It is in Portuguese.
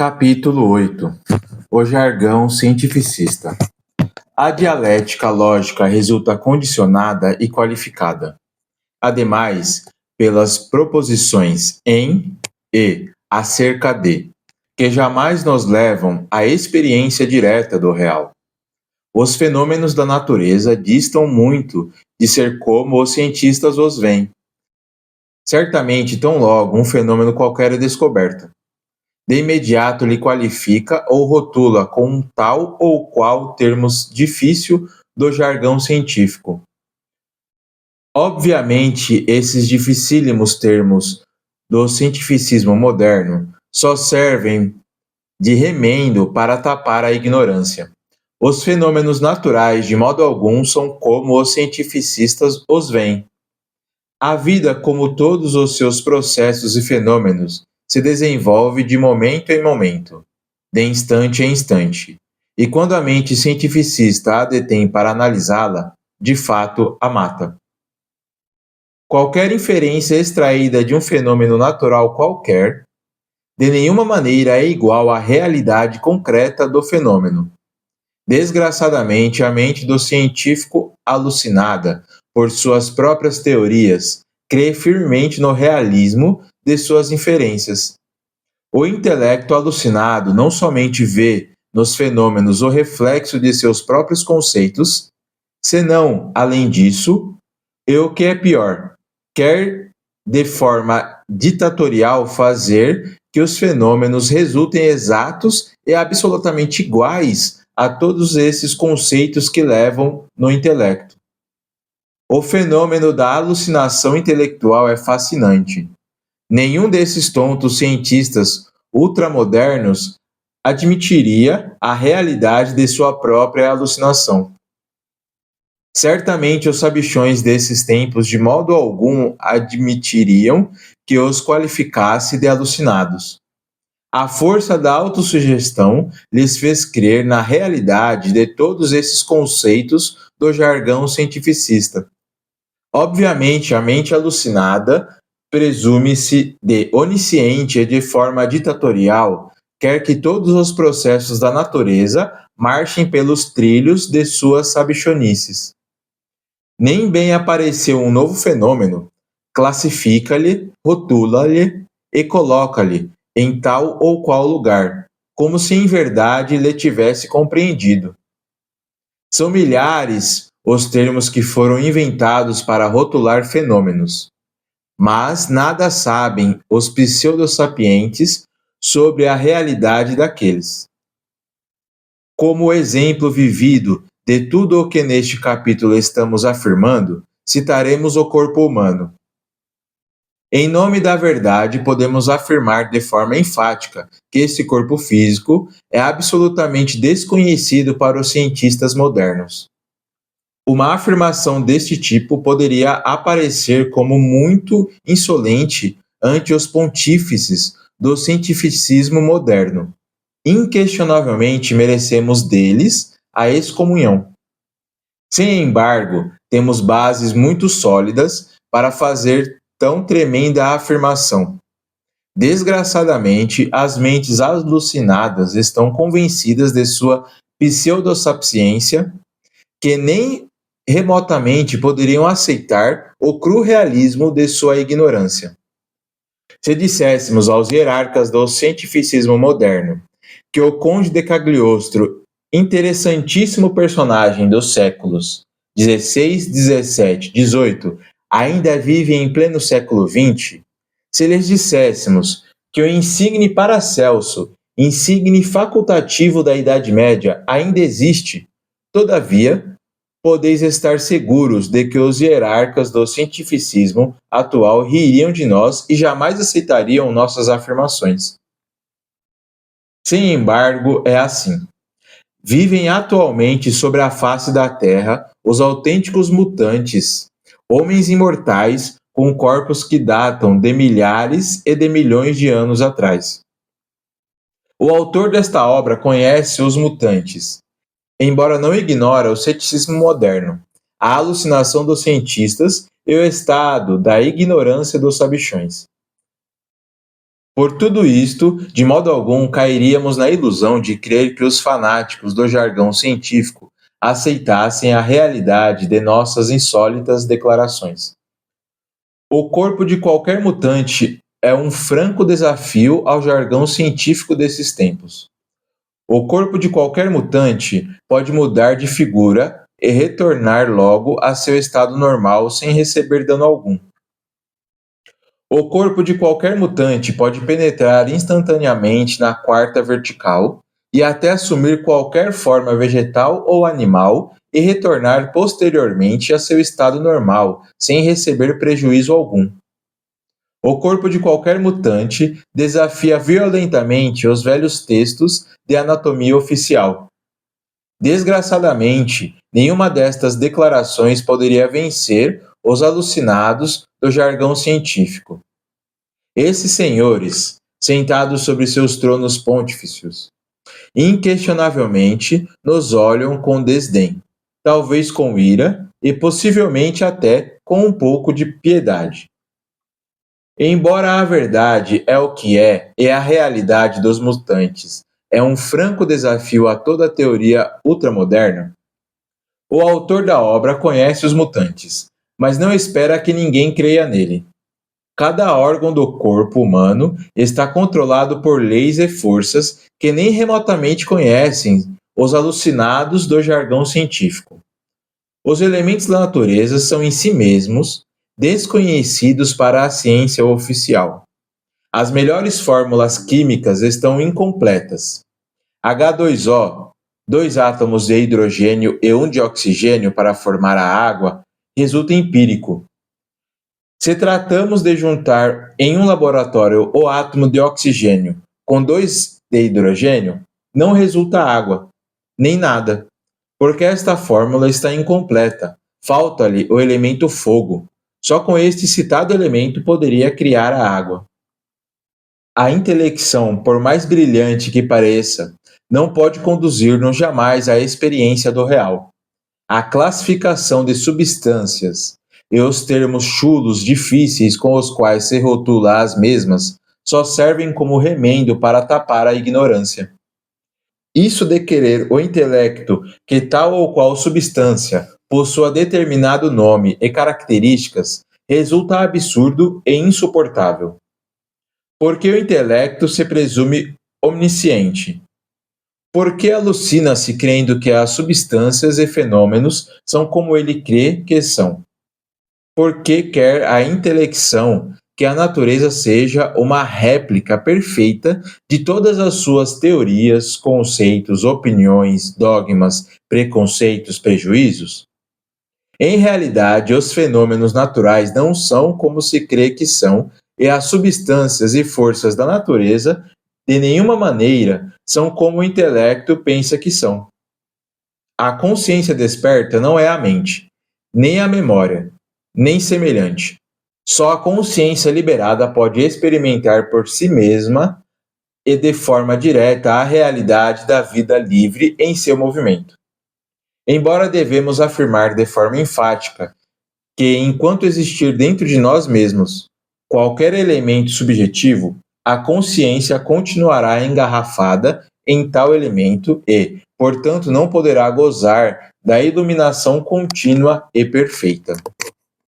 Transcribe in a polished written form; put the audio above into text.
Capítulo 8. O jargão cientificista. A dialética lógica resulta condicionada e qualificada, ademais, pelas proposições em e acerca de, que jamais nos levam à experiência direta do real. Os fenômenos da natureza distam muito de ser como os cientistas os veem. Certamente, tão logo um fenômeno qualquer é descoberto, de imediato lhe qualifica ou rotula com um tal ou qual termos difícil do jargão científico. Obviamente, esses dificílimos termos do cientificismo moderno só servem de remendo para tapar a ignorância. Os fenômenos naturais, de modo algum, são como os cientificistas os veem. A vida, como todos os seus processos e fenômenos, se desenvolve de momento em momento, de instante em instante, e quando a mente cientificista a detém para analisá-la, de fato a mata. Qualquer inferência extraída de um fenômeno natural qualquer, de nenhuma maneira é igual à realidade concreta do fenômeno. Desgraçadamente, a mente do científico, alucinada por suas próprias teorias, crê firmemente no realismo de suas inferências. O intelecto alucinado não somente vê nos fenômenos o reflexo de seus próprios conceitos, senão, além disso, e o que é pior, quer de forma ditatorial fazer que os fenômenos resultem exatos e absolutamente iguais a todos esses conceitos que levam no intelecto. O fenômeno da alucinação intelectual é fascinante. Nenhum desses tontos cientistas ultramodernos admitiria a realidade de sua própria alucinação. Certamente os sabichões desses tempos de modo algum admitiriam que os qualificasse de alucinados. A força da autossugestão lhes fez crer na realidade de todos esses conceitos do jargão cientificista. Obviamente, a mente alucinada presume-se de onisciente e de forma ditatorial, quer que todos os processos da natureza marchem pelos trilhos de suas sabichonices. Nem bem apareceu um novo fenômeno, classifica-lhe, rotula-lhe e coloca-lhe em tal ou qual lugar, como se em verdade lhe tivesse compreendido. São milhares os termos que foram inventados para rotular fenômenos, mas nada sabem os pseudo-sapientes sobre a realidade daqueles. Como exemplo vivido de tudo o que neste capítulo estamos afirmando, citaremos o corpo humano. Em nome da verdade, podemos afirmar de forma enfática que esse corpo físico é absolutamente desconhecido para os cientistas modernos. Uma afirmação deste tipo poderia aparecer como muito insolente ante os pontífices do cientificismo moderno. Inquestionavelmente merecemos deles a excomunhão. Sem embargo, temos bases muito sólidas para fazer tão tremenda afirmação. Desgraçadamente, as mentes alucinadas estão convencidas de sua pseudo-sapiência, que nem remotamente poderiam aceitar o cru realismo de sua ignorância. Se disséssemos aos hierarcas do cientificismo moderno que o Conde de Cagliostro, interessantíssimo personagem dos séculos XVI, XVII, XVIII, ainda vive em pleno século XX, se lhes disséssemos que o insigne Paracelso, insigne facultativo da Idade Média, ainda existe, todavia, podeis estar seguros de que os hierarcas do cientificismo atual ririam de nós e jamais aceitariam nossas afirmações. Sem embargo, é assim. Vivem atualmente sobre a face da Terra os autênticos mutantes, homens imortais com corpos que datam de milhares e de milhões de anos atrás. O autor desta obra conhece os mutantes, embora não ignora o ceticismo moderno, a alucinação dos cientistas e o estado da ignorância dos sabichões. Por tudo isto, de modo algum cairíamos na ilusão de crer que os fanáticos do jargão científico aceitassem a realidade de nossas insólitas declarações. O corpo de qualquer mutante é um franco desafio ao jargão científico desses tempos. O corpo de qualquer mutante pode mudar de figura e retornar logo a seu estado normal sem receber dano algum. O corpo de qualquer mutante pode penetrar instantaneamente na quarta vertical e até assumir qualquer forma vegetal ou animal e retornar posteriormente a seu estado normal, sem receber prejuízo algum. O corpo de qualquer mutante desafia violentamente os velhos textos de anatomia oficial. Desgraçadamente, nenhuma destas declarações poderia vencer os alucinados do jargão científico. Esses senhores, sentados sobre seus tronos pontifícios, inquestionavelmente nos olham com desdém, talvez com ira e possivelmente até com um pouco de piedade. Embora a verdade é o que é e a realidade dos mutantes é um franco desafio a toda a teoria ultramoderna, o autor da obra conhece os mutantes, mas não espera que ninguém creia nele. Cada órgão do corpo humano está controlado por leis e forças que nem remotamente conhecem os alucinados do jargão científico. Os elementos da natureza são em si mesmos desconhecidos para a ciência oficial. As melhores fórmulas químicas estão incompletas. H2O, dois átomos de hidrogênio e um de oxigênio para formar a água, resulta empírico. Se tratamos de juntar em um laboratório o átomo de oxigênio com dois de hidrogênio, não resulta água, nem nada, porque esta fórmula está incompleta, falta-lhe o elemento fogo. Só com este citado elemento poderia criar a água. A intelecção, por mais brilhante que pareça, não pode conduzir-nos jamais à experiência do real. A classificação de substâncias e os termos chulos difíceis com os quais se rotula as mesmas só servem como remendo para tapar a ignorância. Isso de querer o intelecto que tal ou qual substância possua determinado nome e características resulta absurdo e insuportável. Porque o intelecto se presume omnisciente. Porque alucina-se crendo que as substâncias e fenômenos são como ele crê que são. Porque quer a intelecção que a natureza seja uma réplica perfeita de todas as suas teorias, conceitos, opiniões, dogmas, preconceitos, prejuízos? Em realidade, os fenômenos naturais não são como se crê que são, e as substâncias e forças da natureza, de nenhuma maneira, são como o intelecto pensa que são. A consciência desperta não é a mente, nem a memória, nem semelhante. Só a consciência liberada pode experimentar por si mesma e de forma direta a realidade da vida livre em seu movimento. Embora devemos afirmar de forma enfática que, enquanto existir dentro de nós mesmos qualquer elemento subjetivo, a consciência continuará engarrafada em tal elemento e, portanto, não poderá gozar da iluminação contínua e perfeita.